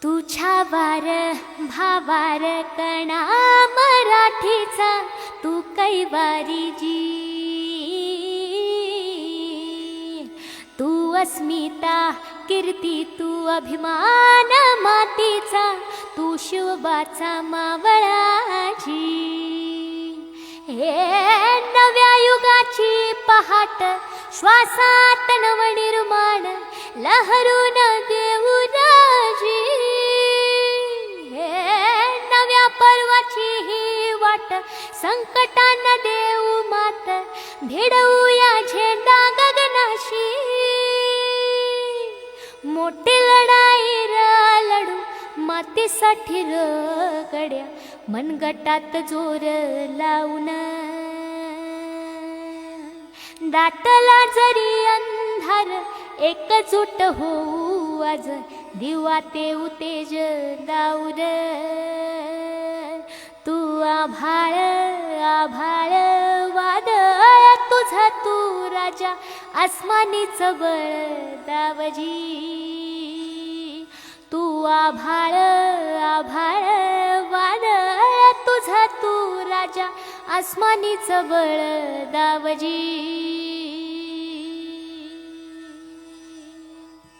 तुझ्या वार भावार कणा मराठीचा तू कैवारी जी, तू अस्मिता कीर्ती तू अभिमान मातीचा, तू शिवबाचा मावळाची। हे नव्या युगाची पहाट श्वासात नवनिर्माण लहरून देऊ राजी। हे नव्या पर्वाची ही वाट संकटांना देऊ मात, भिडवूया झेंडा गगनाशी। मोठी लढाई लढू मातीसाठी गड्या, मनगटात जोर लावून। दाटला जरी अंधार एकजूट होऊ आज, दिवा तेऊ तेज दाऊर। तू आभाळ आभाळ वादळ तुझा तू राजा, आसमानीच बळ दावजी। तू आभाळ आभाळ वादळ तुझा तू राजा, आसमानीच बळ दावजी।